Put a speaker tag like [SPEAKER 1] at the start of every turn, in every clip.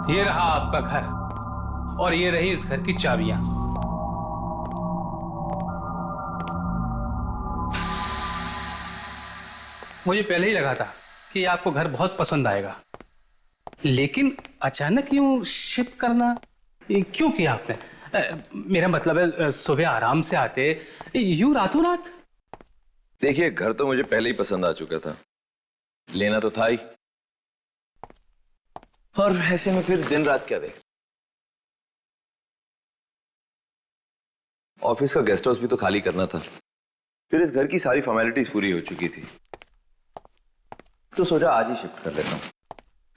[SPEAKER 1] ये रहा आपका घर और ये रही इस घर की चाबियां। मुझे पहले ही लगा था कि आपको घर बहुत पसंद आएगा, लेकिन अचानक यूं शिफ्ट करना ये क्यों किया आपने? मेरा मतलब है सुबह आराम से आते, यूं रातों रात।
[SPEAKER 2] देखिए, घर तो मुझे पहले ही पसंद आ चुका था, लेना तो था ही, और ऐसे में फिर दिन रात क्या देख। ऑफिस का गेस्ट हाउस भी तो खाली करना था, फिर इस घर की सारी फॉर्मेलिटीज पूरी हो चुकी थी, तो सोचा आज ही शिफ्ट कर लेता हूँ।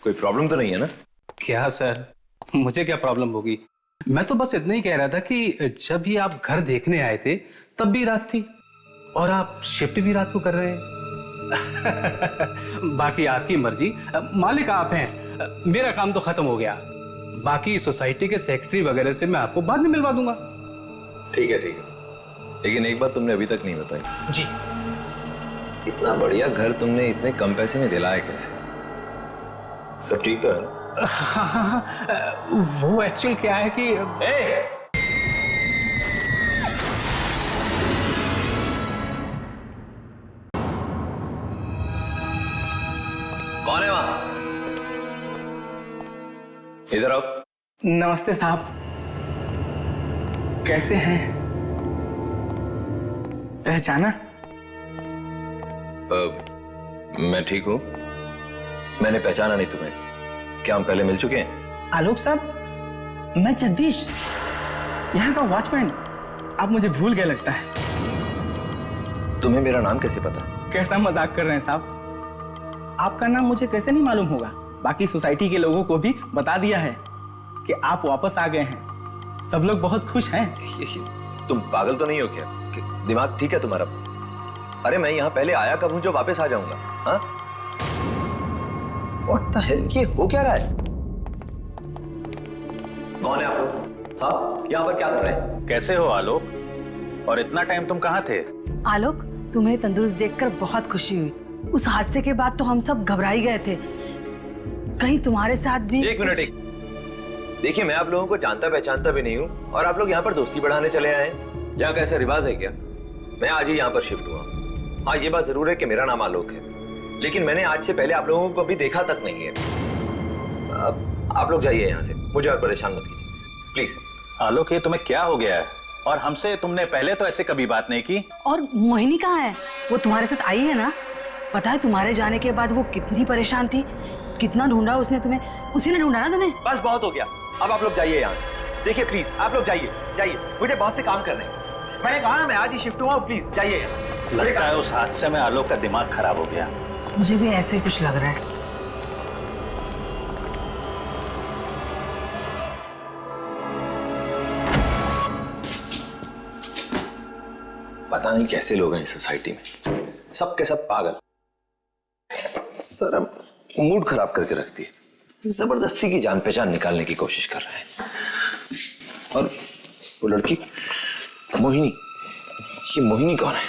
[SPEAKER 2] कोई प्रॉब्लम तो नहीं है ना?
[SPEAKER 1] क्या सर, मुझे क्या प्रॉब्लम होगी? मैं तो बस इतना ही कह रहा था कि जब भी आप घर देखने आए थे तब भी रात थी और आप शिफ्ट भी रात को कर रहे हैं। बाकी आपकी मर्जी, मालिक आप हैं। मेरा काम तो खत्म हो गया, बाकी सोसाइटी के सेक्रेटरी वगैरह से मैं आपको बाद में मिलवा दूंगा।
[SPEAKER 2] ठीक है, लेकिन एक बात तुमने अभी तक नहीं बताई।
[SPEAKER 1] जी।
[SPEAKER 2] इतना बढ़िया घर तुमने इतने कम पैसे में दिलाया कैसे? सब ठीक तो है ना?
[SPEAKER 1] हाँ, वो एक्चुअल क्या है कि
[SPEAKER 2] कौन है वहां? इधर आओ।
[SPEAKER 3] नमस्ते साहब, कैसे हैं? पहचाना?
[SPEAKER 2] मैं ठीक हूं। मैंने पहचाना नहीं तुम्हें। क्या हम पहले मिल चुके हैं?
[SPEAKER 3] आलोक साहब, मैं जगदीश, यहाँ का वॉचमैन। आप मुझे भूल गए लगता है।
[SPEAKER 2] तुम्हें मेरा नाम कैसे पता?
[SPEAKER 3] कैसा मजाक कर रहे हैं साहब? आपका नाम मुझे कैसे नहीं मालूम होगा? बाकी सोसाइटी के लोगों को भी बता दिया है कि आप वापस आ गए हैं। सब लोग बहुत खुश हैं।
[SPEAKER 2] तुम पागल तो नहीं हो क्या? दिमाग ठीक है तुम्हारा? अरे मैं यहाँ पहले आया कब हूँ जो वापस आ जाऊंगा? हाँ? What the hell? ये हो क्या रहा है? कौन है आप लोग? हाँ, यहाँ पर क्या कर रहे हैं?
[SPEAKER 4] कैसे हो आलोक? और इतना टाइम तुम कहाँ थे?
[SPEAKER 5] आलोक, तुम्हें तंदुरुस्त देखकर बहुत खुशी हुई। उस हादसे के बाद तो हम सब घबरा ही गए थे, कहीं तुम्हारे साथ भी।
[SPEAKER 2] एक मिनट। देखिए, मैं आप लोगों को जानता पहचानता भी नहीं हूँ और आप लोग यहाँ पर दोस्ती बढ़ाने चले आए हैं। यहाँ का ऐसा रिवाज है क्या? मैं आज ही यहाँ पर शिफ्ट हुआ। हाँ, ये बात जरूर है कि मेरा नाम आलोक है, लेकिन मैंने आज से पहले आप लोगों को कभी देखा तक नहीं है। आप लोग जाइए यहाँ से, मुझे और परेशान मत कीजिए प्लीज।
[SPEAKER 4] आलोक, ये तुम्हें क्या हो गया है? और हमसे तुमने पहले तो ऐसे कभी बात नहीं की।
[SPEAKER 5] और मोहिनी कहाँ है? वो तुम्हारे साथ आई है ना? पता है तुम्हारे जाने के बाद वो कितनी परेशान थी, कितना ढूंढा उसने तुम्हें। उसी ने ढूंढा ना तुम्हें।
[SPEAKER 2] बस बहुत हो गया, अब आप लोग जाइए यहाँ से। देखिए प्लीज, आप लोग जाइए, मुझे बहुत से काम करने हैं। मैंने कहा मैं आज ही शिफ्ट हुआ, प्लीज जाइए।
[SPEAKER 4] लगता है उस हादसे में आलोक का दिमाग खराब हो गया।
[SPEAKER 5] मुझे भी ऐसे ही कुछ लग रहा है।
[SPEAKER 2] पता नहीं कैसे लोग हैं इस सोसाइटी में, सब के सब पागल। सर मूड खराब करके रखती है, जबरदस्ती की जान पहचान निकालने की कोशिश कर रहे हैं। और वो लड़की मोहिनी, ये मोहिनी कौन है?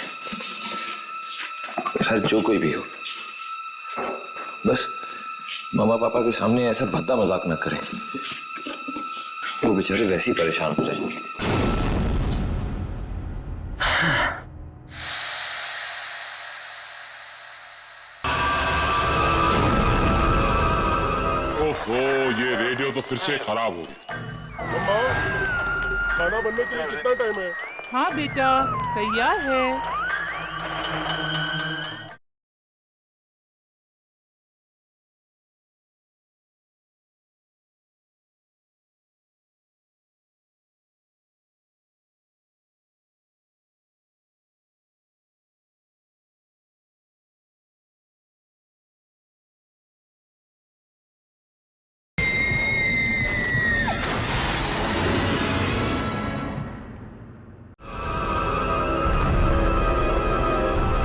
[SPEAKER 2] खैर जो कोई भी हो, बस मामा पापा के सामने ऐसा भद्दा मजाक न करें, वो बेचारे वैसे ही परेशान हो जाएंगे।
[SPEAKER 6] ओहो, ये रेडियो तो फिर से खराब हो गई।
[SPEAKER 7] मम्मा, खाना बनने के लिए कितना टाइम है?
[SPEAKER 8] हाँ बेटा, तैयार है।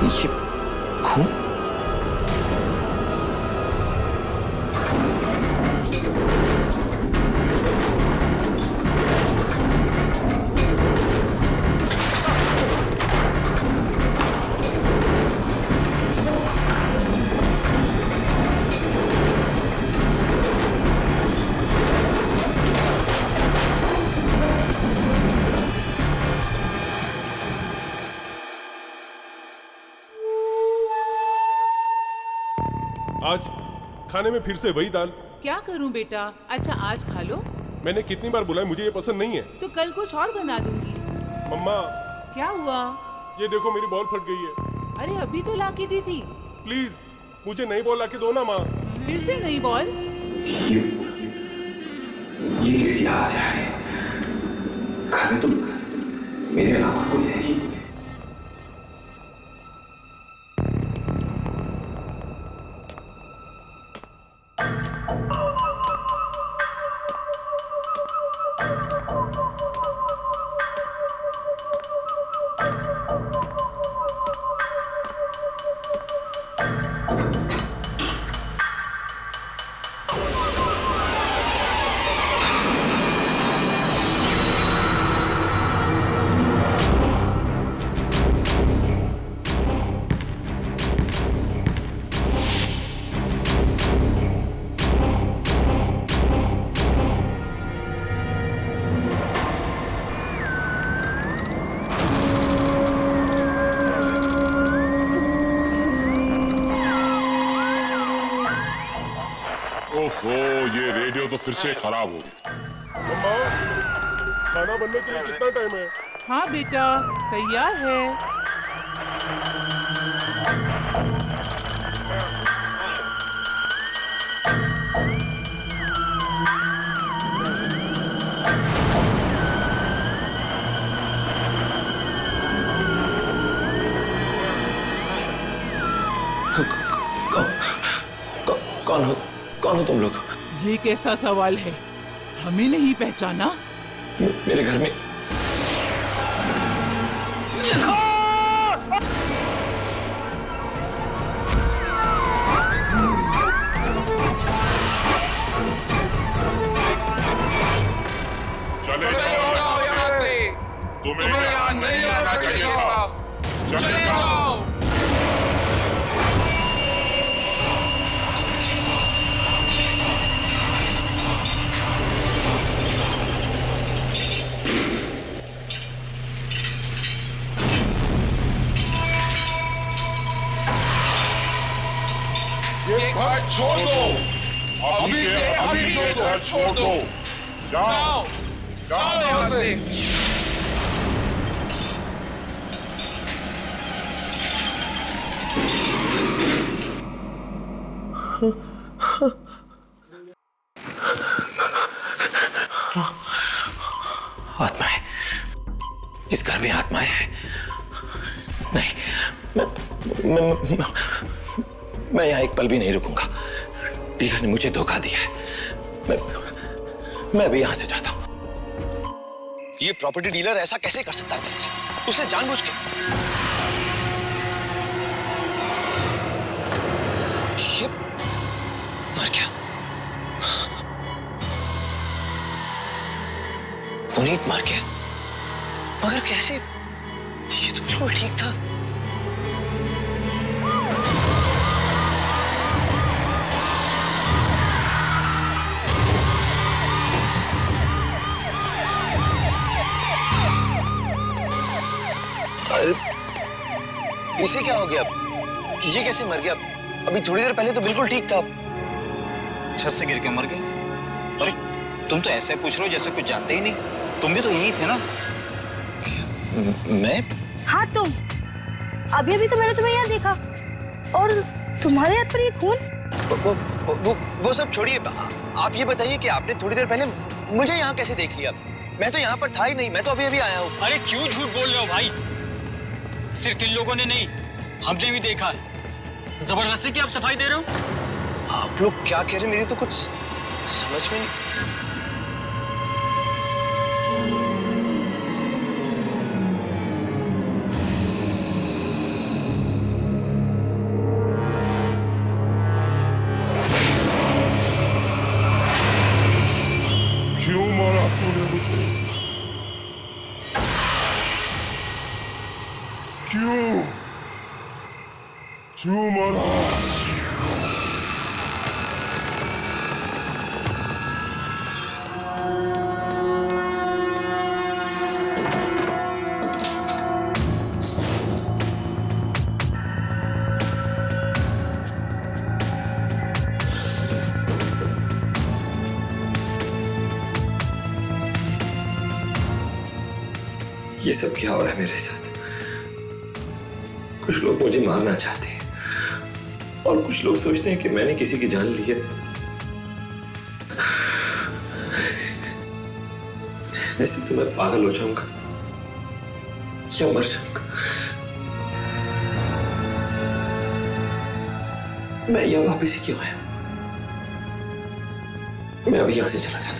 [SPEAKER 2] ये खून?
[SPEAKER 7] आज खाने में फिर से वही दाल।
[SPEAKER 8] क्या करूं बेटा? अच्छा आज खा लो।
[SPEAKER 7] मैंने कितनी बार बोला है मुझे ये पसंद नहीं है।
[SPEAKER 8] तो कल कुछ और बना दूंगी।
[SPEAKER 7] मम्मा
[SPEAKER 8] क्या हुआ?
[SPEAKER 7] ये देखो मेरी बॉल फट गई है।
[SPEAKER 8] अरे अभी तो ला के दी थी।
[SPEAKER 7] प्लीज मुझे नई बॉल लाके दो ना माँ।
[SPEAKER 8] फिर से नई बॉल?
[SPEAKER 2] ये किसकी आवाज है? घर में तो मेरे अलावा कोई है ही।
[SPEAKER 6] ओफो, ये रेडियो तो फिर से खराब हो गई।
[SPEAKER 7] मम्मा खाना बनने के लिए कितना टाइम है?
[SPEAKER 8] हाँ बेटा तैयार है।
[SPEAKER 2] कौन हो तुम लोग?
[SPEAKER 8] ये कैसा सवाल है? हमें नहीं पहचाना?
[SPEAKER 2] मेरे घर में
[SPEAKER 6] तुम्हें यहाँ नहीं आना चाहिए था। चले जाओ।
[SPEAKER 7] ये घर
[SPEAKER 6] छोड़ दो। अभी के अभी ये घर छोड़ दो। जाओ जाओ यहाँ से।
[SPEAKER 2] आत्माएं, इस घर में आत्माएं हैं। नहीं, मैं यहाँ एक पल भी नहीं रुकूंगा। डीलर ने मुझे धोखा दिया है। मैं भी यहाँ से जाता हूँ। ये प्रॉपर्टी डीलर ऐसा कैसे कर सकता है मेरे साथ? उसने जानबूझ के। ये मर गया। पुनीत मर गया, मगर कैसे? ये तो बिल्कुल ठीक था। इसे क्या हो गया? ये कैसे मर गया? अभी थोड़ी देर पहले तो बिल्कुल ठीक था।
[SPEAKER 9] छत से गिर के मर गए। अरे तुम तो ऐसे पूछ रहे हो जैसे कुछ जानते ही नहीं। तुम भी तो यही थे ना?
[SPEAKER 2] मैं?
[SPEAKER 5] हाँ तुम। अभी अभी तो मैंने तुम्हें यहाँ देखा और तुम्हारे हाथ पर ये खून।
[SPEAKER 2] वो सब छोड़िए। आप ये बताइए कि आपने थोड़ी देर पहले मुझे यहाँ कैसे देख लिया? मैं तो यहाँ पर था ही नहीं। मैं तो अभी अभी आया हूँ।
[SPEAKER 9] अरे क्यों झूठ बोल रहे हो भाई? सिर्फ इन लोगों ने नहीं, हमने भी देखा है। जबरदस्ती की आप सफाई दे रहे हो?
[SPEAKER 2] आप लोग क्या कह रहे हैं? मेरी तो कुछ समझ में नहीं।
[SPEAKER 7] क्यों मारा तूने मुझे? क्यों मारा?
[SPEAKER 2] सब क्या हो रहा है मेरे साथ? कुछ लोग मुझे मारना चाहते हैं और कुछ लोग सोचते हैं कि मैंने किसी की जान ली है। ऐसे तो मैं पागल हो जाऊंगा या मर जाऊंगा। मैं यहाँ वापस ही क्यों आया? मैं अभी यहां से चला जाता हूं।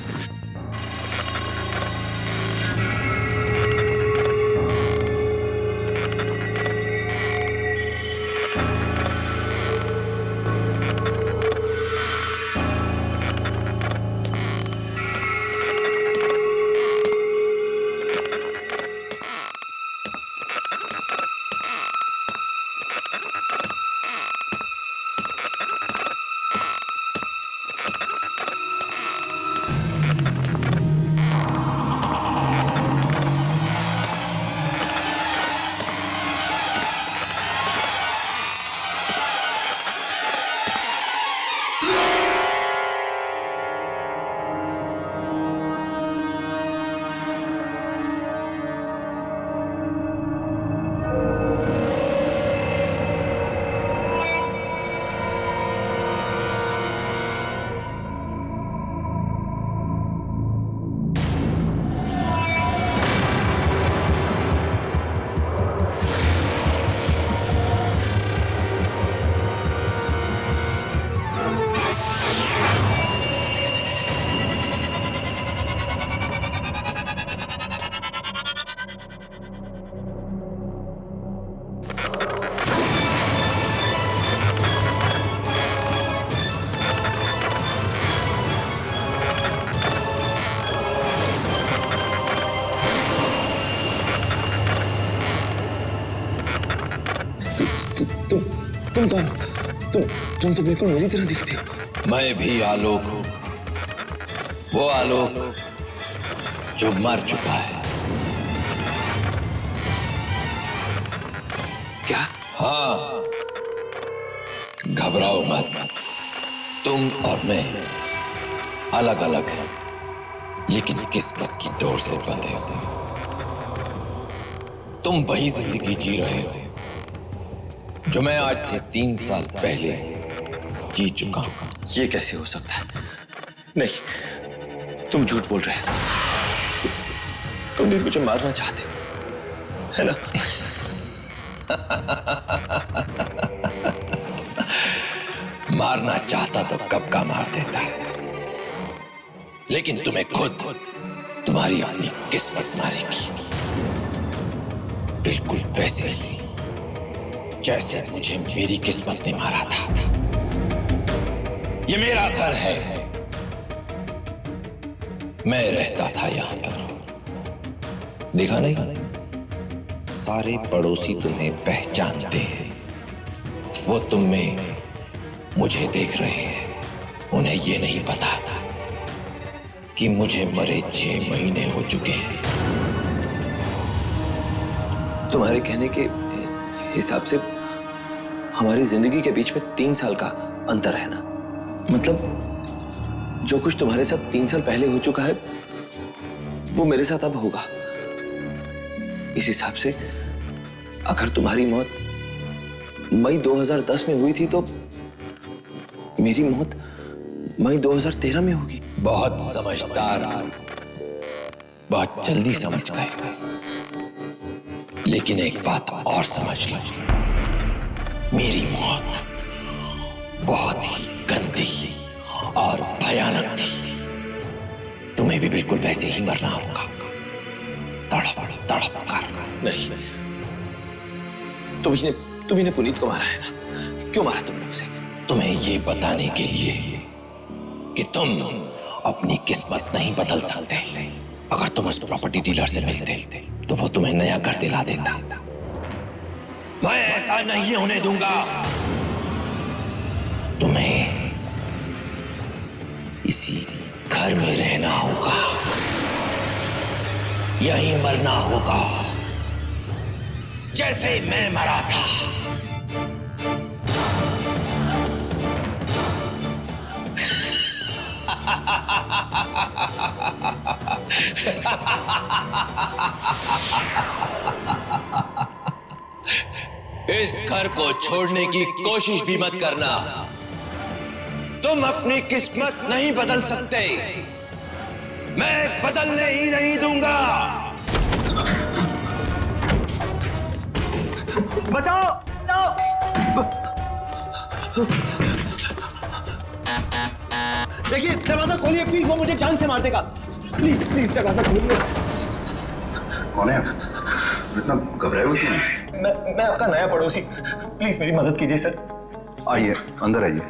[SPEAKER 2] तुम कौन हो? तुम तो बिल्कुल मेरी तरह दिखते हो।
[SPEAKER 10] मैं भी आलोक हूं, वो आलोक जो मर चुका है।
[SPEAKER 2] क्या?
[SPEAKER 10] हाँ, घबराओ मत। तुम और मैं अलग अलग हैं, लेकिन किस्मत की डोर से बंधे हुए। तुम वही जिंदगी जी रहे हो जो मैं आज से 3 साल पहले जी चुका हूं।
[SPEAKER 2] ये कैसे हो सकता है? नहीं, तुम झूठ बोल रहे हो। तुम भी मुझे मारना चाहते हो, है ना?
[SPEAKER 10] मारना चाहता तो कब का मार देता है, लेकिन तुम्हें खुद तुम्हारी अपनी किस्मत मारेगी, बिल्कुल वैसे ही जैसे मुझे मेरी किस्मत ने मारा था। ये मेरा घर है, मैं रहता था यहां पर। देखा नहीं, सारे पड़ोसी तुम्हें पहचानते हैं। वो तुम में मुझे देख रहे हैं। उन्हें ये नहीं पता कि मुझे मरे 6 महीने हो चुके हैं।
[SPEAKER 2] तुम्हारे कहने के हिसाब से हमारी जिंदगी के बीच में 3 साल का अंतर है ना? मतलब जो कुछ तुम्हारे साथ 3 साल पहले हो चुका है वो मेरे साथ अब होगा। इस हिसाब से अगर तुम्हारी मौत मई 2010 में हुई थी तो मेरी मौत मई 2013 में होगी।
[SPEAKER 10] बहुत समझदार, बहुत जल्दी समझ गए। लेकिन एक बात और समझ लो, मेरी मौत बहुत ही गंदी और भयानक थी। तुम्हें भी बिल्कुल वैसे ही मरना होगा, तड़प तड़प कर।
[SPEAKER 2] नहीं, तुमने पुनीत को मारा है ना? क्यों मारा तुमने उसे?
[SPEAKER 10] तुम्हें ये बताने के लिए कि तुम अपनी किस्मत नहीं बदल सकते। अगर तुम उस प्रॉपर्टी डीलर से मिलते तो वो तुम्हें नया घर दिला देता। मैं ऐसा नहीं होने दूंगा। तुम्हें इसी घर में रहना होगा, यहीं मरना होगा जैसे मैं मरा था। इस घर को छोड़ने की कोशिश भी मत करना। तुम अपनी किस्मत नहीं बदल सकते, मैं बदलने ही नहीं दूंगा।
[SPEAKER 3] बचाओ, बचाओ। देखिए, दरवाजा खोलिए प्लीज, वो मुझे जान से मार देगा। प्लीज प्लीज दरवाजा खोलिए।
[SPEAKER 2] कौन है? इतना घबराए हुए क्यों? मैं आपका नया पड़ोसी, प्लीज मेरी मदद कीजिए सर।
[SPEAKER 7] आइए, अंदर आइए।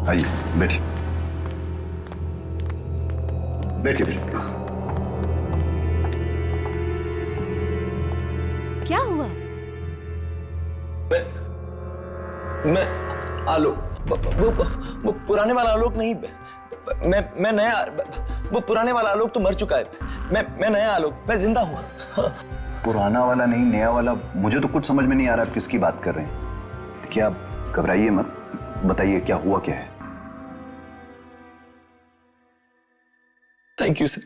[SPEAKER 7] आइए, बैठिए। बैठिए प्लीज।
[SPEAKER 5] क्या हुआ?
[SPEAKER 2] मैं आलोक, वो पुराने वाला आलोक नहीं, मैं नया, वो पुराने वाला आलोक तो मर चुका है। मैं नया आलोक, मैं जिंदा हूँ।
[SPEAKER 7] पुराना वाला नहीं, नया वाला। मुझे तो कुछ समझ में नहीं आ रहा आप किसकी बात कर रहे हैं। क्या, घबराइए मत, बताइए क्या हुआ, क्या है।
[SPEAKER 2] Thank you sir,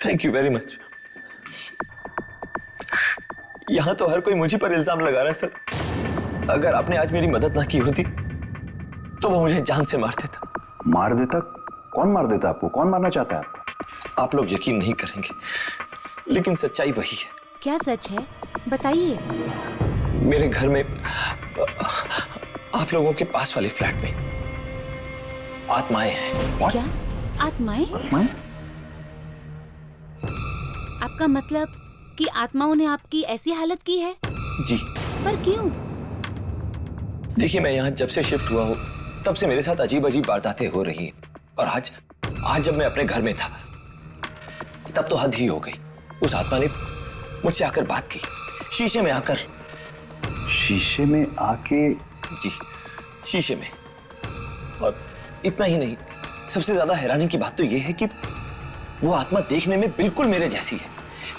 [SPEAKER 2] thank you very much. यहां तो हर कोई मुझे पर इल्जाम लगा रहा है सर। अगर आपने आज मेरी मदद ना की होती तो वो मुझे जान से मार देता।
[SPEAKER 7] मार देता? कौन मार देता आपको? कौन मारना चाहता है आपको?
[SPEAKER 2] आप लोग यकीन नहीं करेंगे, लेकिन सच्चाई वही है।
[SPEAKER 5] क्या सच है, बताइए।
[SPEAKER 2] मेरे घर में, आप लोगों के पास वाले फ्लैट में आत्माएं हैं।
[SPEAKER 5] क्या आत्माएं?
[SPEAKER 7] आत्माएं?
[SPEAKER 5] आपका मतलब कि आत्माओं ने आपकी ऐसी हालत की है?
[SPEAKER 2] जी।
[SPEAKER 5] पर क्यों?
[SPEAKER 2] देखिए, मैं यहाँ जब से शिफ्ट हुआ हूँ तब से मेरे साथ अजीब अजीब वारदातें हो रही हैं। और आज जब मैं अपने घर में था तब तो हद ही हो गई। उस आत्मा ने मुझसे आकर बात की, शीशे में आकर।
[SPEAKER 7] शीशे में आके?
[SPEAKER 2] जी, शीशे में। और इतना ही नहीं, सबसे ज्यादा हैरानी की बात तो यह है कि वो आत्मा देखने में बिल्कुल मेरे जैसी है।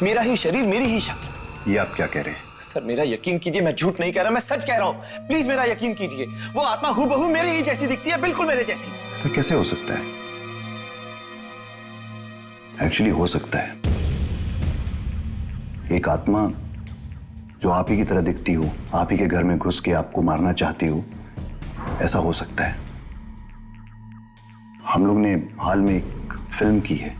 [SPEAKER 2] मेरा ही शरीर, मेरी ही शक्ल।
[SPEAKER 7] ये आप क्या कह रहे हैं?
[SPEAKER 2] सर मेरा यकीन कीजिए, मैं झूठ नहीं कह रहा, मैं सच कह रहा हूं। प्लीज मेरा यकीन कीजिए, वो आत्मा हूबहू मेरे ही जैसी दिखती है, बिल्कुल मेरे जैसी।
[SPEAKER 7] सर कैसे हो सकता है? एक्चुअली हो सकता है। एक आत्मा जो आप ही की तरह दिखती हो, आप ही के घर में घुस के आपको मारना चाहती हो, ऐसा हो सकता है। हम लोग ने हाल में एक फिल्म की है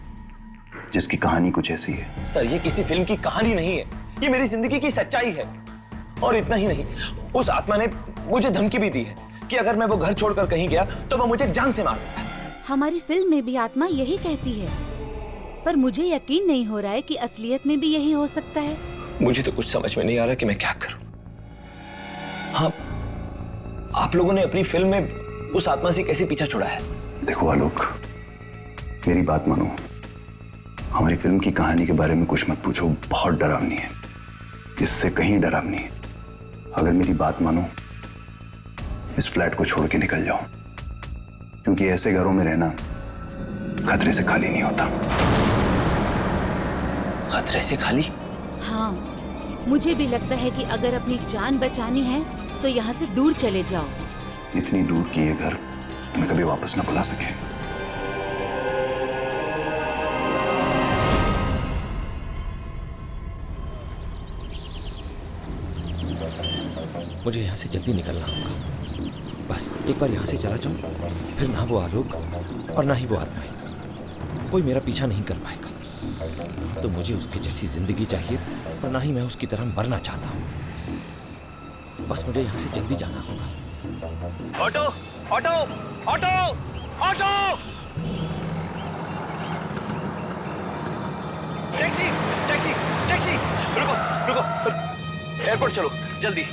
[SPEAKER 7] जिसकी कहानी कुछ ऐसी है।
[SPEAKER 2] सर ये किसी फिल्म की कहानी नहीं है, ये मेरी जिंदगी की सच्चाई है। और इतना ही नहीं, उस आत्मा ने मुझे धमकी भी दी है कि अगर मैं वो घर छोड़कर कहीं गया तो वो मुझे जान से मार देता।
[SPEAKER 5] हमारी फिल्म में भी आत्मा यही कहती है, पर मुझे यकीन नहीं हो रहा है कि असलियत में भी यही हो सकता है।
[SPEAKER 2] मुझे तो कुछ समझ में नहीं आ रहा कि मैं क्या करूं। हाँ, आप लोगों ने अपनी फिल्म में उस आत्मा से कैसे पीछा छुड़ा है?
[SPEAKER 7] देखो आलोक, मेरी बात मानो। हमारी फिल्म की कहानी के बारे में कुछ मत पूछो, बहुत डरावनी है, इससे कहीं डरावनी है। अगर मेरी बात मानो, इस फ्लैट को छोड़ के निकल जाओ, क्योंकि ऐसे घरों में रहना खतरे से खाली नहीं होता।
[SPEAKER 2] खतरे से खाली?
[SPEAKER 5] हाँ, मुझे भी लगता है कि अगर अपनी जान बचानी है तो यहाँ से दूर चले जाओ।
[SPEAKER 7] इतनी दूर की ये घर तुम्हें कभी वापस ना बुला सके।
[SPEAKER 11] मुझे यहाँ से जल्दी निकलना होगा। बस एक बार यहाँ से चला जाऊँ, फिर ना वो आलोक और ना ही वो आत्माएं, कोई मेरा पीछा नहीं कर पाएगा। तो मुझे उसकी जैसी जिंदगी चाहिए और ना ही मैं उसकी तरह मरना चाहता हूँ। बस मुझे यहाँ से जल्दी जाना होगा।
[SPEAKER 2] Auto, auto, auto, auto, taxi, taxi, taxi, रुको, रुको, एयरपोर्ट चलो, जल्दी।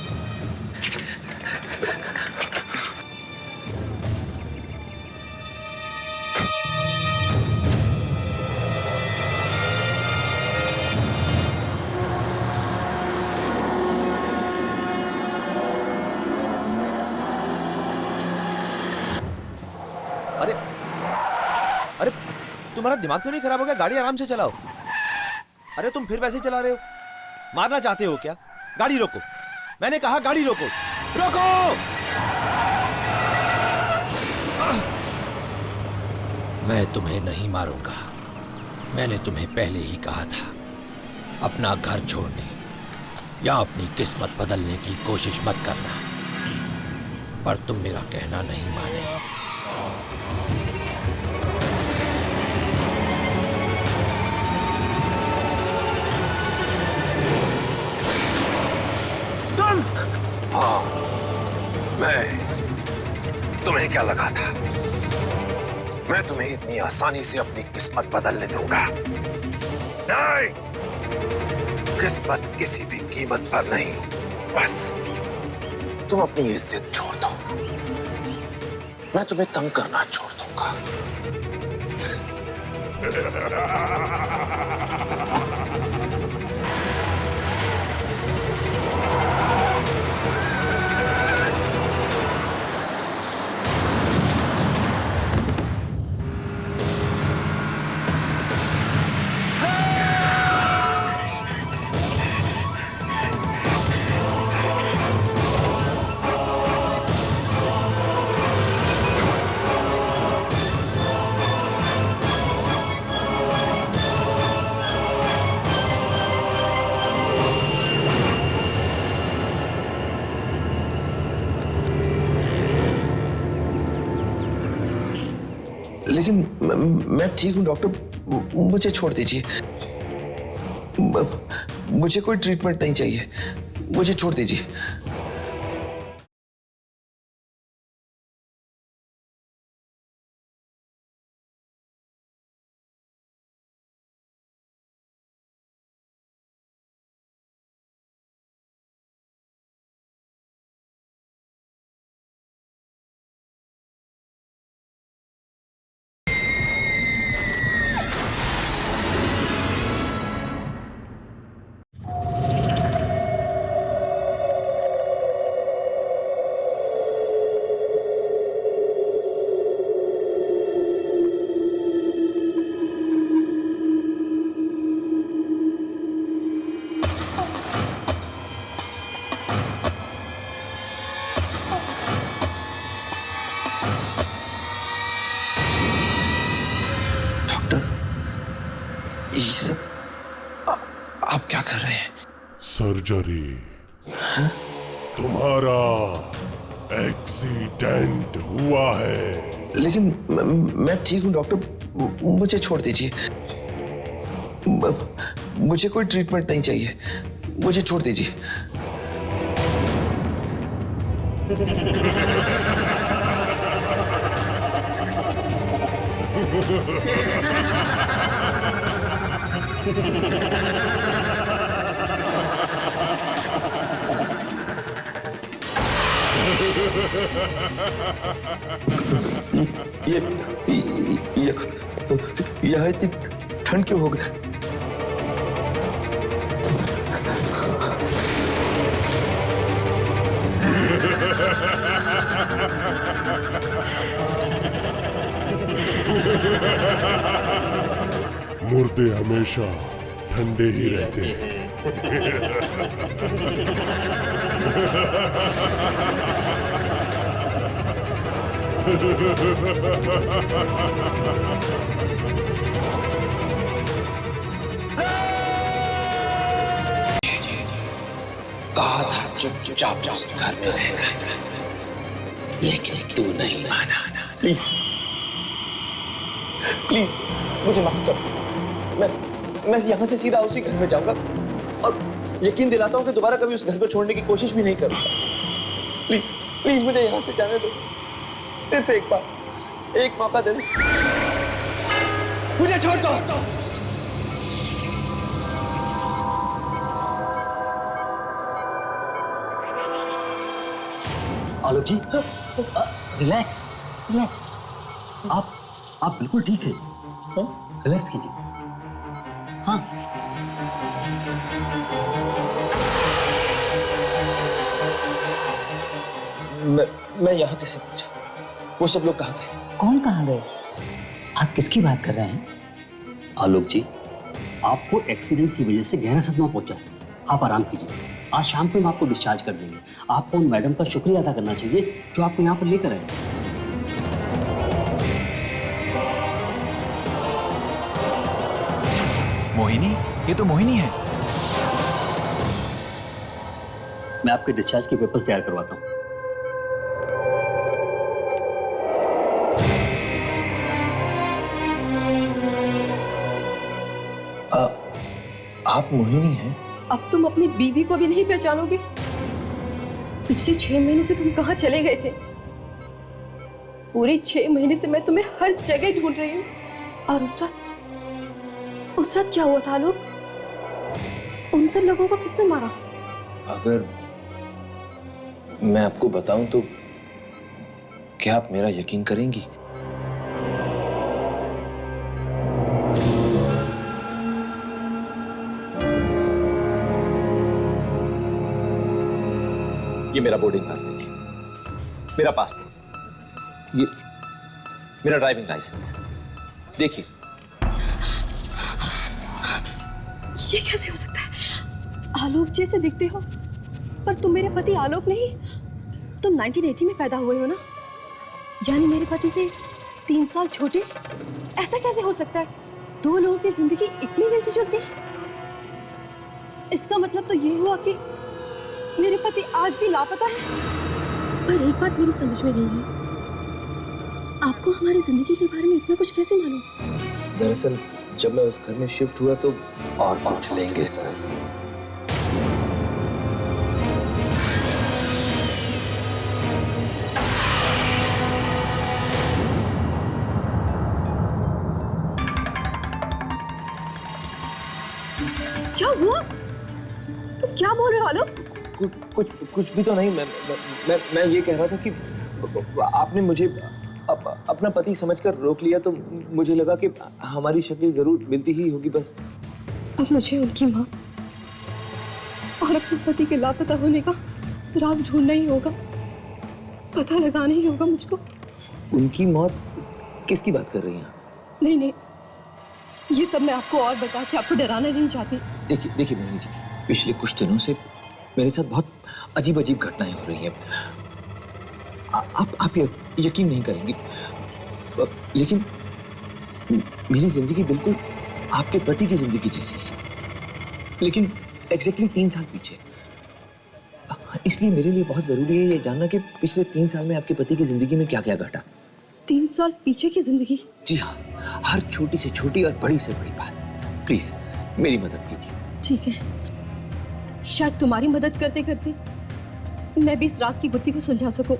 [SPEAKER 11] अरे अरे, तुम्हारा दिमाग तो नहीं खराब हो गया? गाड़ी आराम से चलाओ। अरे तुम फिर वैसे चला रहे हो, मारना चाहते हो क्या? गाड़ी रोको, मैंने कहा गाड़ी रोको, रोको। मैं तुम्हें नहीं मारूंगा। मैंने तुम्हें पहले ही कहा था, अपना घर छोड़ने या अपनी किस्मत बदलने की कोशिश मत करना, पर तुम मेरा कहना नहीं माने।
[SPEAKER 10] हाँ, मैं तुम्हें क्या लगा था मैं तुम्हें इतनी आसानी से अपनी किस्मत बदलने दूंगा? नहीं, किस्मत किसी भी कीमत पर नहीं। बस तुम अपनी इज्जत छोड़ दो, मैं तुम्हें तंग करना छोड़ दूंगा।
[SPEAKER 11] लेकिन मैं ठीक हूं डॉक्टर, मुझे छोड़ दीजिए। मुझे कोई ट्रीटमेंट नहीं चाहिए, मुझे छोड़ दीजिए। आप क्या कर रहे हैं?
[SPEAKER 6] सर्जरी। तुम्हारा एक्सीडेंट हुआ है।
[SPEAKER 11] लेकिन मैं ठीक हूं डॉक्टर, मुझे छोड़ दीजिए। मुझे कोई ट्रीटमेंट नहीं चाहिए, मुझे छोड़ दीजिए। यह इतनी ठंड क्यों हो गई?
[SPEAKER 6] मुर्दे हमेशा ठंडे ही रहते हैं।
[SPEAKER 10] कहा था चुपचाप उस घर में रहना, लेकिन तू नहीं माना।
[SPEAKER 3] प्लीज प्लीज मुझे माफ कर। मैं यहाँ से सीधा उसी घर में जाऊंगा और यकीन दिलाता हूँ कि दोबारा कभी उस घर को छोड़ने की कोशिश भी नहीं करूंगा। प्लीज प्लीज मुझे यहाँ से जाने दो, सिर्फ एक बार, एक मौका दे दो, मुझे छोड़ दो।
[SPEAKER 12] आलोक जी, रिलैक्स रिलैक्स। आप बिल्कुल ठीक है, रिलैक्स कीजिए। हाँ,
[SPEAKER 3] मैं यहाँ कैसे पहुंचा? वो सब लोग कहाँ गए?
[SPEAKER 12] कौन कहाँ गए? आप किसकी बात कर रहे हैं? आलोक जी, आपको एक्सीडेंट की वजह से गहरा सदमा पहुंचा है। आप आराम कीजिए, आज शाम को हम आपको डिस्चार्ज कर देंगे। आपको उन मैडम का शुक्रिया अदा करना चाहिए जो आपको यहाँ पर लेकर आए।
[SPEAKER 4] मोहिनी? ये तो मोहिनी है।
[SPEAKER 12] मैं आपके डिस्चार्ज के पेपर्स तैयार करवाता हूँ।
[SPEAKER 3] आप मोहिनी हैं?
[SPEAKER 13] अब तुम अपनी बीवी को भी नहीं पहचानोगे? पिछले 6 महीने से तुम कहाँ चले गए थे? पूरे 6 महीने से मैं तुम्हें हर जगह ढूंढ रही हूँ। और उस रात क्या हुआ था लोग? उन सब लोगों को किसने मारा?
[SPEAKER 3] अगर मैं आपको बताऊं तो क्या आप मेरा यकीन करेंगी? ये मेरा बोर्डिंग पास देखिए, मेरा पासपोर्ट, ये मेरा ड्राइविंग लाइसेंस देखिए।
[SPEAKER 13] ये कैसे हो सकता है? आलोक जैसे दिखते हो, पर तुम मेरे पति आलोक नहीं। तुम 1980 में पैदा हुए हो ना, यानी मेरे पति से 3 साल छोटे। ऐसा कैसे हो सकता है? 2 लोगों की जिंदगी इतनी मिलती जुलती है। इसका मतलब तो ये हुआ कि मेरे पति आज भी लापता है। पर एक बात मेरी समझ में नहीं है, आपको हमारी जिंदगी के बारे में इतना कुछ कैसे मालूम?
[SPEAKER 3] दरअसल जब मैं उस घर में शिफ्ट हुआ तो और पूछ लेंगे सर।
[SPEAKER 13] क्या हुआ? तुम क्या बोल रहे हो आलोक?
[SPEAKER 3] कुछ भी तो नहीं। मैं ये कह रहा था कि आपने मुझे अपना पति समझकर रोक लिया, तो मुझे लगा कि हमारी शक्ल जरूर मिलती ही होगी बस।
[SPEAKER 13] अब मुझे उनकी मौत और अपने पति के लापता होने का राज ढूंढना ही होगा, पता लगाना ही होगा मुझको।
[SPEAKER 3] उनकी मौत? किसकी बात कर रही हैं?
[SPEAKER 13] नहीं, ये सब मैं आपको और बता के आपको डराना नहीं चाहती।
[SPEAKER 3] देखिए मोहिनी जी, पिछले कुछ दिनों से मेरे साथ बहुत अजीब घटनाएं हो रही हैं। आप यकीन नहीं करेंगे, लेकिन मेरी जिंदगी बिल्कुल आपके पति की जिंदगी जैसी है, लेकिन एग्जैक्टली 3 साल पीछे। इसलिए मेरे लिए बहुत जरूरी है ये जानना कि पिछले 3 साल में आपके पति की जिंदगी में क्या क्या घटा।
[SPEAKER 13] 3 साल पीछे की जिंदगी?
[SPEAKER 3] जी हाँ, हर छोटी से छोटी और बड़ी से बड़ी बात। प्लीज मेरी मदद कीजिए।
[SPEAKER 13] ठीक है, शायद तुम्हारी मदद करते करते मैं भी इस राज की गुत्थी को सुलझा सकूं।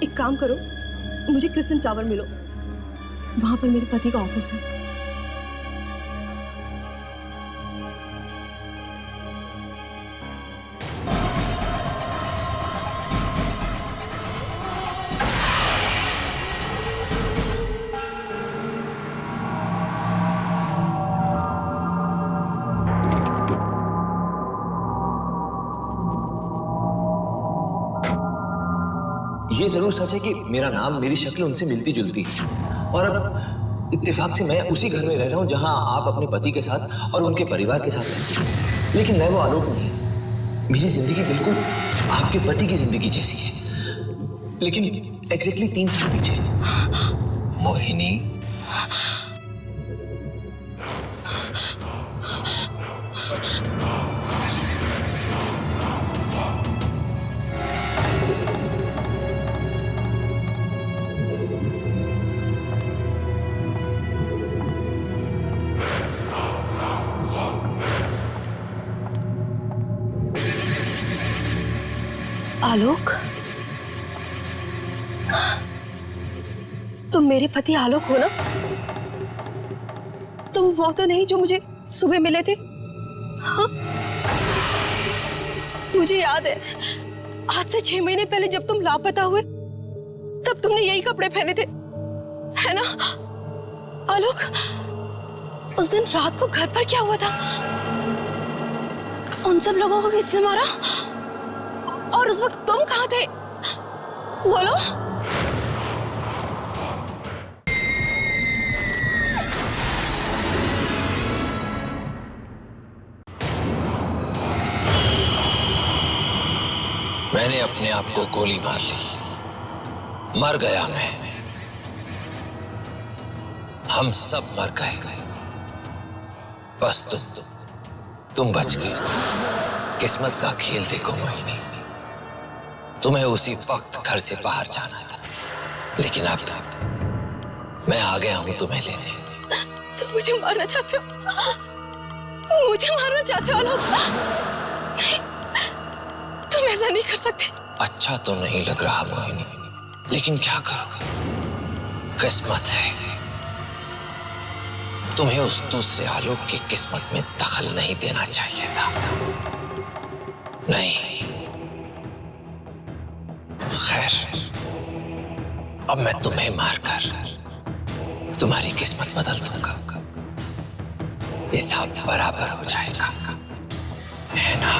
[SPEAKER 13] एक काम करो, मुझे क्रिस्टन टावर मिलो, वहां पर मेरे पति का ऑफिस है।
[SPEAKER 3] ये जरूर सच है कि मेरा नाम, मेरी शक्ल उनसे मिलती जुलती है, और अब इत्तेफाक से मैं उसी घर में रह रहा हूँ जहां आप अपने पति के साथ और उनके परिवार के साथ रहती हैं। लेकिन मैं वो आलोक नहीं। मेरी जिंदगी बिल्कुल आपके पति की जिंदगी जैसी है, लेकिन एग्जैक्टली 3 साल पीछे। मोहिनी,
[SPEAKER 13] आलोक, तुम मेरे पति आलोक हो ना? तुम वो तो नहीं जो मुझे सुबह मिले थे? हाँ? मुझे याद है, आज से 6 महीने पहले जब तुम लापता हुए तब तुमने यही कपड़े पहने थे, है ना? आलोक, उस दिन रात को घर पर क्या हुआ था? उन सब लोगों को किसने मारा? और उस वक्त तुम कहाँ थे? बोलो।
[SPEAKER 10] मैंने अपने आप को गोली मार ली, मर गया मैं। हम सब मर गए, बस तुम बच गई। किस्मत का खेल देखो मोहिनी, तुम्हें उसी वक्त घर से बाहर जाना था, लेकिन अब मैं आ गया हूं तुम्हें लेने।
[SPEAKER 13] तुम मुझे मारना चाहते हो? मुझे मारना चाहते हो आलोक? नहीं, तुम ऐसा नहीं कर सकते।
[SPEAKER 10] अच्छा तो नहीं लग रहा मोहिनी, लेकिन क्या करो, किस्मत है। तुम्हें उस दूसरे आलोक की किस्मत में दखल नहीं देना चाहिए था। नहीं, खैर, अब मैं तुम्हें मारकर तुम्हारी किस्मत बदल दूंगा। हिसाब बराबर हो जाएगा, है ना?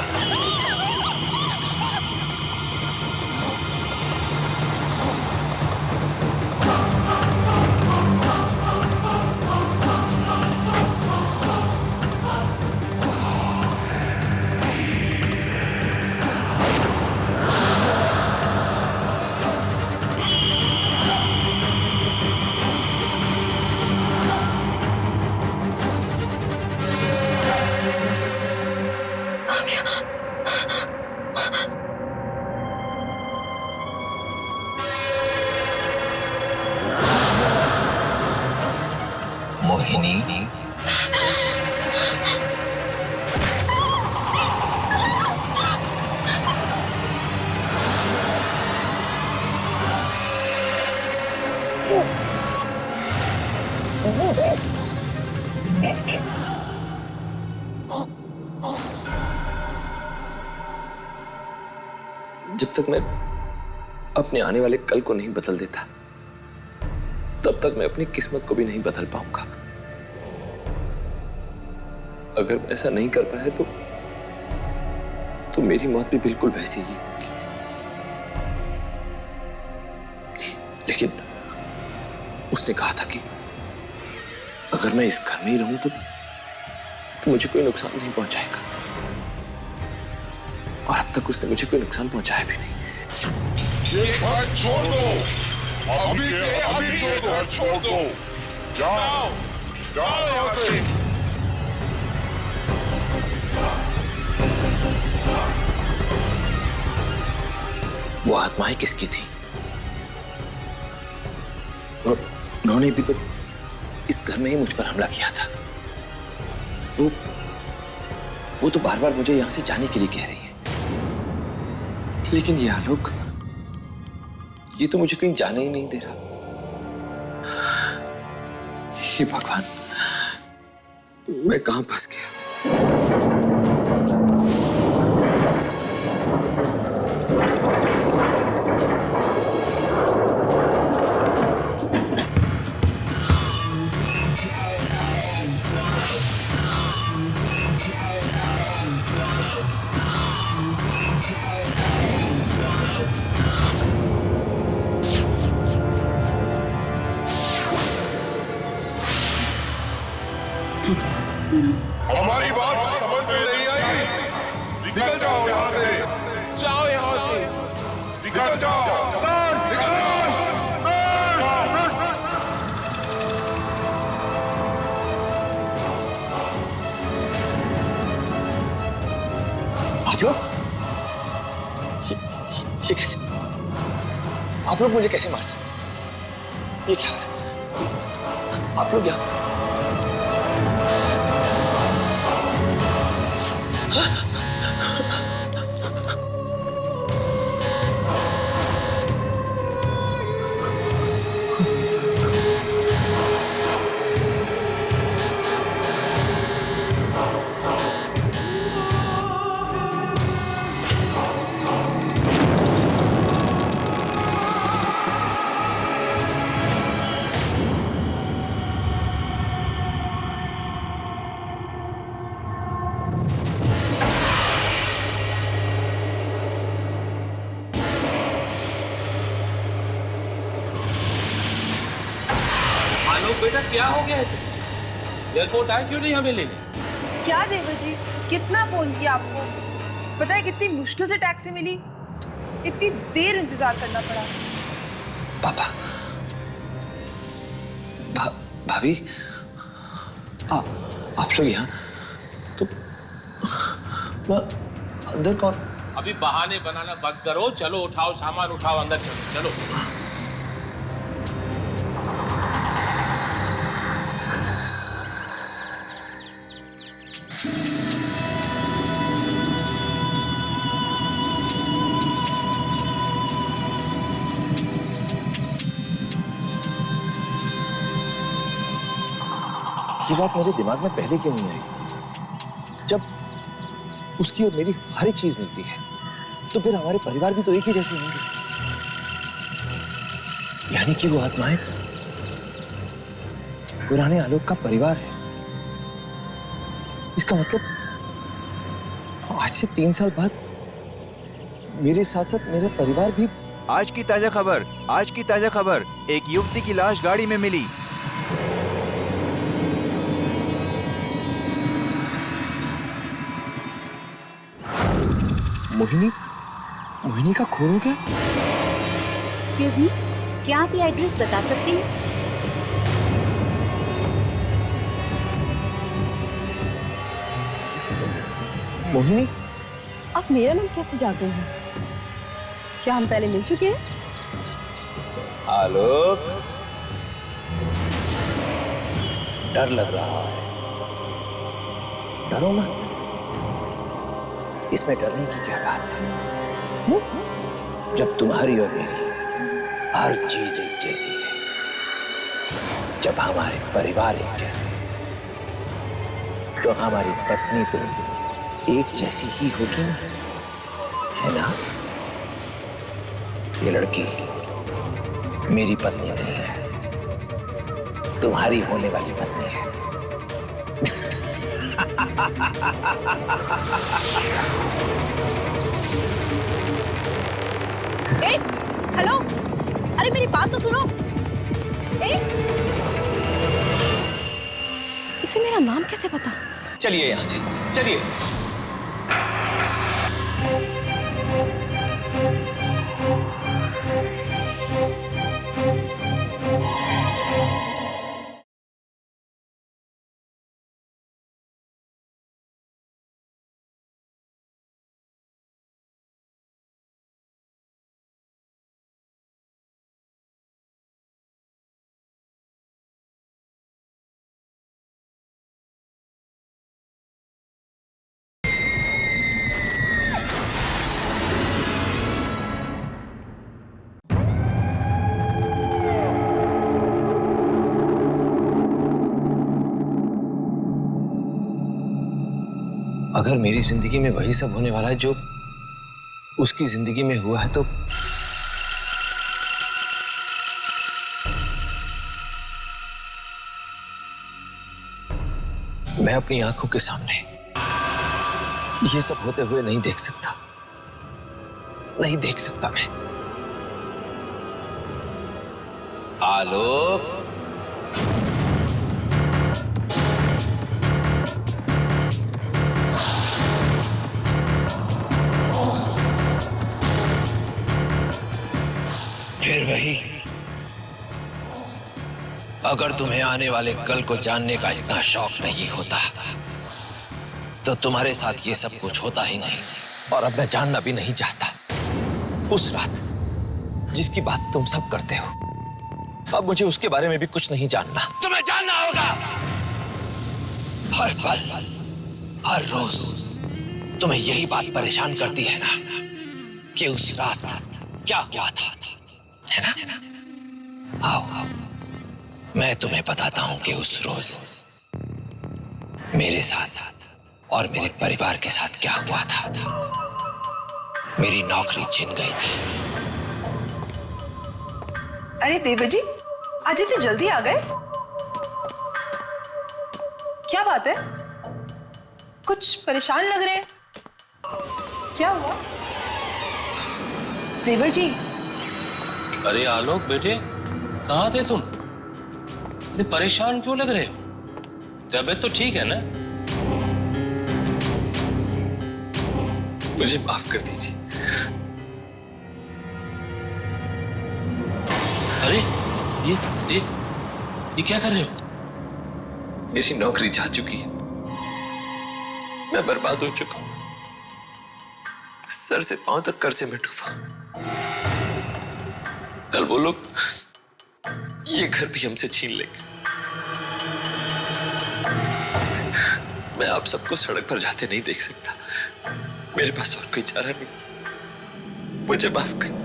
[SPEAKER 10] मोहिनी,
[SPEAKER 3] जब तक मैं अपने आने वाले कल को नहीं बदल देता, तब तक मैं अपनी किस्मत को भी नहीं बदल पाऊंगा। अगर मैं ऐसा नहीं कर पाया तो मेरी मौत भी बिल्कुल वैसी ही होगी। लेकिन उसने कहा था कि अगर मैं इस घर में ही रहूं तो मुझे कोई नुकसान नहीं पहुंचाएगा, और अब तक उसने मुझे कोई नुकसान पहुंचाया भी नहीं।
[SPEAKER 6] ये घर छोड़ दो, अभी के अभी छोड़ दो। जाओ जाओ यहाँ से।
[SPEAKER 10] वो आत्माएं किसकी थी? उन्होंने भी तो इस घर में ही मुझ पर हमला किया था। वो तो बार बार मुझे यहां से जाने के लिए कह रही है, लेकिन ये आलोक, ये तो मुझे कहीं जाने ही नहीं दे रहा। हे भगवान, मैं कहां फंस गया?
[SPEAKER 6] हमारी बात समझ में नहीं आई? निकल जाओ यहाँ से।
[SPEAKER 8] जाओ यहाँ से।
[SPEAKER 6] निकल जाओ, निकल जाओ।
[SPEAKER 3] आप लोग ये कैसे? आप लोग मुझे कैसे मार सकते? ये क्या हो रहा है? आप लोग यहाँ
[SPEAKER 9] बेटा क्या हो गया है? एयरपोर्ट आए क्यों नहीं हमें लेने?
[SPEAKER 14] क्या देवर जी, कितना फोन किया आपको? पता है कितनी मुश्किल से टैक्सी मिली, इतनी देर इंतजार करना पड़ा।
[SPEAKER 3] पापा, भाभी, आप लोग यहाँ तो मैं अंदर कौन?
[SPEAKER 15] अभी बहाने बनाना बंद करो, चलो उठाओ सामान, उठाओ अंदर चलो चलो।
[SPEAKER 3] ये बात मेरे दिमाग में पहले क्यों नहीं आई? जब उसकी और मेरी हर एक चीज मिलती है तो फिर हमारे परिवार भी तो एक ही जैसे होंगे। यानी कि वो आत्माएं पुराने आलोक का परिवार है। इसका मतलब आज से 3 साल बाद मेरे साथ साथ मेरा परिवार भी।
[SPEAKER 16] आज की ताजा खबर, एक युवती की लाश गाड़ी में मिली।
[SPEAKER 3] मोहिनी का खून हो गया?
[SPEAKER 17] एक्सक्यूज मी, क्या आप ये एड्रेस बता सकती हैं?
[SPEAKER 3] मोहिनी,
[SPEAKER 13] आप मेरा नाम कैसे जानते हैं? क्या हम पहले मिल चुके हैं?
[SPEAKER 10] आलोक, डर लग रहा है।
[SPEAKER 3] डरो मत,
[SPEAKER 10] इसमें डरने की क्या बात है? जब तुम्हारी और मेरी हर चीज एक जैसी है, जब हमारे परिवार एक जैसे हैं, तो हमारी पत्नी तो एक जैसी ही होगी ना, है ना? ये लड़की मेरी पत्नी नहीं है, तुम्हारी होने वाली पत्नी है।
[SPEAKER 13] ए, हेलो, अरे मेरी बात तो सुनो। इसे मेरा नाम कैसे पता?
[SPEAKER 3] चलिए यहाँ से, चलिए। अगर मेरी जिंदगी में वही सब होने वाला है जो उसकी जिंदगी में हुआ है, तो मैं अपनी आंखों के सामने ये सब होते हुए नहीं देख सकता, नहीं देख सकता मैं।
[SPEAKER 10] आलोक, फिर वही, अगर तुम्हें आने वाले कल को जानने का इतना शौक नहीं होता तो तुम्हारे साथ ये सब कुछ होता ही नहीं। और अब मैं जानना भी नहीं चाहता। उस रात जिसकी बात तुम सब करते हो, अब मुझे उसके बारे में भी कुछ नहीं जानना। तुम्हें जानना होगा। हर पल, हर रोज तुम्हें यही बात परेशान करती है ना कि उस रात क्या हुआ था, है ना? आओ आओ, मैं तुम्हें बताता हूं कि उस रोज मेरे साथ और मेरे परिवार के साथ क्या हुआ था। मेरी नौकरी छिन गई थी।
[SPEAKER 14] अरे देवर जी, आज इतनी जल्दी आ गए? क्या बात है? कुछ परेशान लग रहे हैं। क्या हुआ देवर जी?
[SPEAKER 15] अरे आलोक बेटे, कहाँ थे तुम? इतने परेशान क्यों लग रहे हो? तबीयत तो ठीक है ना?
[SPEAKER 3] मुझे माफ कर दीजिए।
[SPEAKER 15] अरे ये क्या कर रहे हो?
[SPEAKER 3] मेरी नौकरी जा चुकी है। मैं बर्बाद हो चुका हूं, सर से पांव तक कर्जे में डूबा। कल वो लोग ये घर भी हमसे छीन लेंगे। मैं आप सबको सड़क पर जाते नहीं देख सकता। मेरे पास और कोई चारा नहीं। मुझे माफ कर।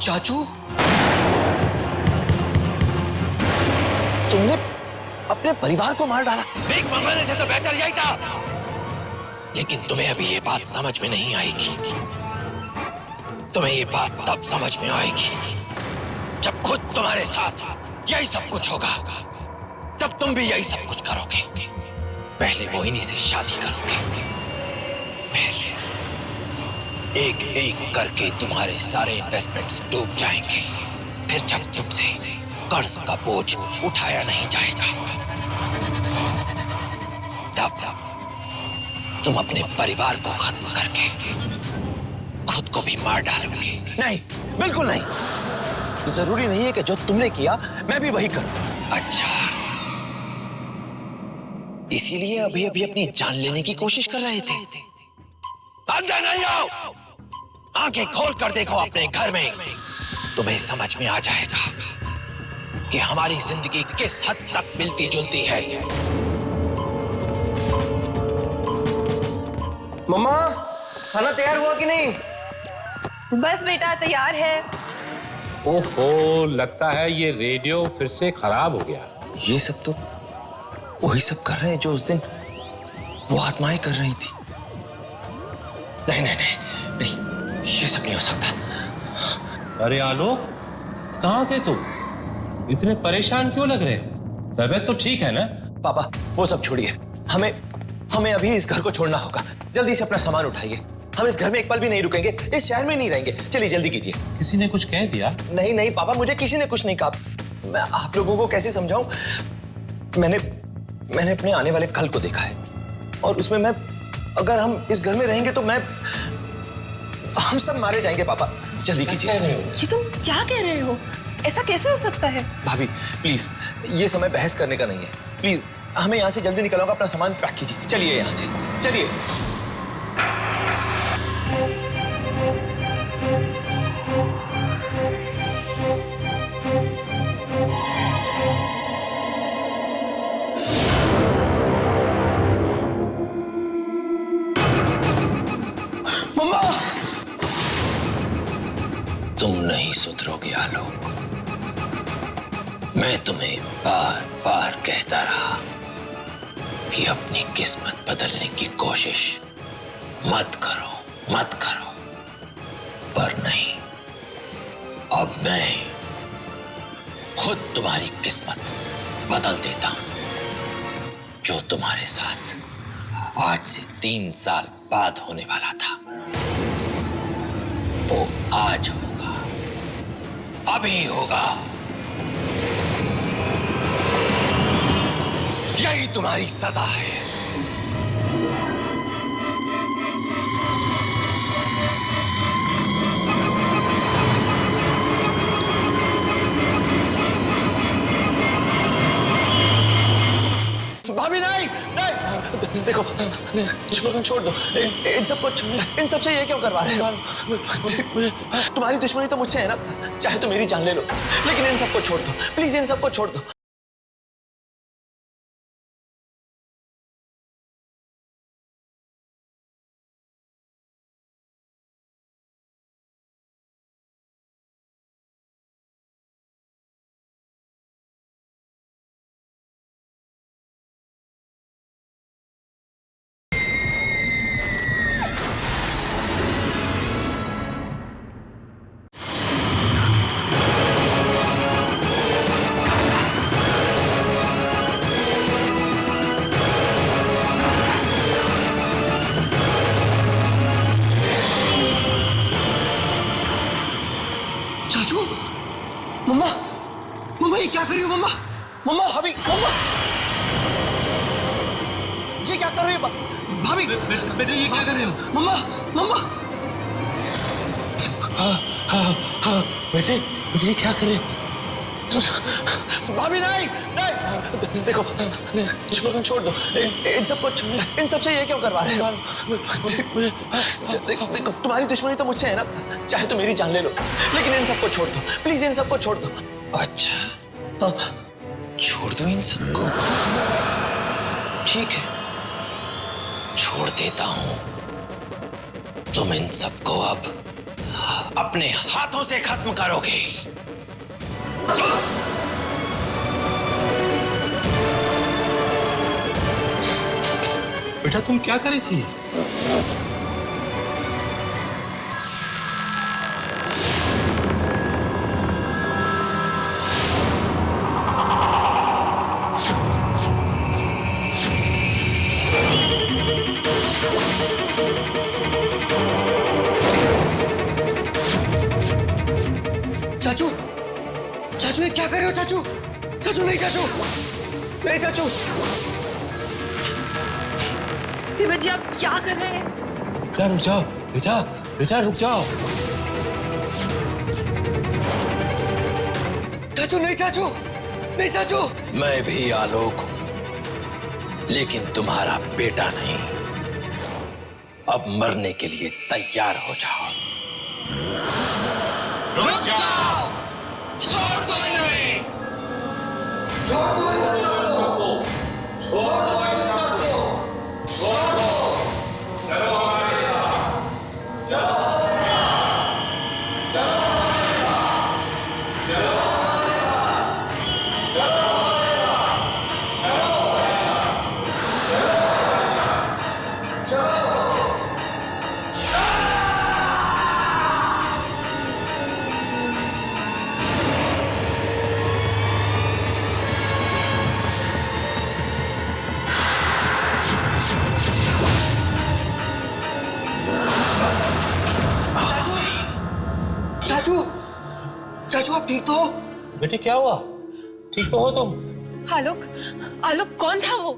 [SPEAKER 3] चाचू, तुमने अपने परिवार को मार डाला।
[SPEAKER 10] भीख मंगाने से तो बेहतर यही था। लेकिन तुम्हें अभी ये बात समझ में नहीं आएगी। तुम्हें ये बात तब समझ में आएगी जब खुद तुम्हारे साथ यही सब कुछ होगा। तब तुम भी यही सब कुछ करोगे। पहले मोहिनी से शादी करोगे, फिर एक एक करके तुम्हारे सारे इन्वेस्टमेंट्स डूब जाएंगे। फिर जब तुमसे कर्ज का बोझ उठाया नहीं जाएगा, तब तुम अपने परिवार को खत्म करके खुद को भी मार डालोगे।
[SPEAKER 3] नहीं, बिल्कुल नहीं। जरूरी नहीं है कि जो तुमने किया मैं भी वही करूं।
[SPEAKER 10] अच्छा, इसीलिए अभी अभी अपनी जान लेने की कोशिश कर रहे थे। अंदर नहीं आओ, आंखें खोल कर देखो अपने घर में। तुम्हें समझ में आ जाएगा कि हमारी जिंदगी किस हद तक मिलती जुलती है।
[SPEAKER 3] मम्मा, खाना तैयार हुआ कि नहीं?
[SPEAKER 14] बस बेटा तैयार है।
[SPEAKER 15] ओहो, लगता है ये रेडियो फिर से खराब हो गया।
[SPEAKER 3] ये सब तो वही सब कर रहे हैं जो उस दिन वो आत्माएं कर रही थी। नहीं नहीं नहीं नहीं, ये सब नहीं हो सकता।
[SPEAKER 15] अरे आलोक, कहाँ थे तुम? इतने परेशान क्यों लग रहे? तबीयत तो ठीक है ना?
[SPEAKER 3] पापा, वो सब छोड़िए। हमें अभी इस घर को छोड़ना होगा। जल्दी से अपना सामान उठाइए। हम इस घर में एक पल भी नहीं रुकेंगे, इस शहर में नहीं रहेंगे। चलिए जल्दी कीजिए।
[SPEAKER 15] किसी ने कुछ कह दिया?
[SPEAKER 3] नहीं नहीं पापा, मुझे किसी ने कुछ नहीं कहा। मैं आप लोगों को कैसे समझाऊं? मैंने अपने आने वाले कल को देखा है, और उसमें अगर हम इस घर में रहेंगे तो हम सब मारे जाएंगे। पापा जल्दी कीजिए।
[SPEAKER 13] ये तुम क्या कह रहे हो? ऐसा कैसे हो सकता है?
[SPEAKER 3] भाभी प्लीज, ये समय बहस करने का नहीं है। प्लीज हमें यहाँ से जल्दी निकल होगा। अपना सामान पैक कीजिए। चलिए यहाँ से, चलिए। मम्मा,
[SPEAKER 10] तुम नहीं सुधरोगे आलोक। मैं तुम्हें बार बार कहता रहा कि अपनी किस्मत बदलने की कोशिश मत करो, पर नहीं, अब मैं खुद तुम्हारी किस्मत बदल देता हूं। जो तुम्हारे साथ आज से 3 साल बाद होने वाला था, वो आज होगा, अभी होगा। यही तुम्हारी सजा है।
[SPEAKER 3] भाभी नहीं नहीं, देखो छोड़ दो। इन सबसे ये क्यों करवा रहे हो? तुम्हारी दुश्मनी तो मुझसे है ना, चाहे तो मेरी जान ले लो, लेकिन इन सबको छोड़ दो प्लीज, इन सबको छोड़ दो। चाचू, मम्मा ये क्या कर रही हो? मम्मा भाभी, मम्मा ये क्या कर रही हो? भाभी
[SPEAKER 15] बेटे ये क्या कर रहे हो?
[SPEAKER 3] मम्मा मम्मा
[SPEAKER 15] हाँ बेटे ये क्या कर रहे हो?
[SPEAKER 3] भाभी नहीं नहीं देखो छोड़ दो इन सबसे ये क्यों करवा रहे हो? देखो तुम्हारी दुश्मनी तो मुझसे है ना, चाहे तो मेरी जान ले लो, लेकिन इन सबको छोड़ दो प्लीज, इन सबको छोड़ दो।
[SPEAKER 10] अच्छा छोड़ दो इन सबको, ठीक है छोड़ देता हूं। तुम इन सबको अब अपने हाथों से खत्म करोगे।
[SPEAKER 15] बेटा तुम क्या करी थी?
[SPEAKER 3] चाचू चाचू ये क्या कर रहे हो? चाचू चाचू नहीं, चाचू नहीं, चाचू।
[SPEAKER 14] देवर जी आप क्या कर रहे हैं?
[SPEAKER 15] बेटा रुक जाओ, बेटा रुक जाओ।
[SPEAKER 3] चाचू नहीं, चाचू नहीं, चाचू।
[SPEAKER 10] मैं भी आलोक हूं, लेकिन तुम्हारा बेटा नहीं। अब मरने के लिए तैयार हो जाओ। रुक जाओ, छोड़ दो इन्हें, छोड़ दो इन सबको, छोड़ दो इन सबको, छोड़ दो। चलो हमारे साथ, चलो
[SPEAKER 3] चाचू चाचू आप ठीक तो हो?
[SPEAKER 15] बेटे क्या हुआ? ठीक तो हो तुम?
[SPEAKER 14] आलोक आलोक कौन था वो?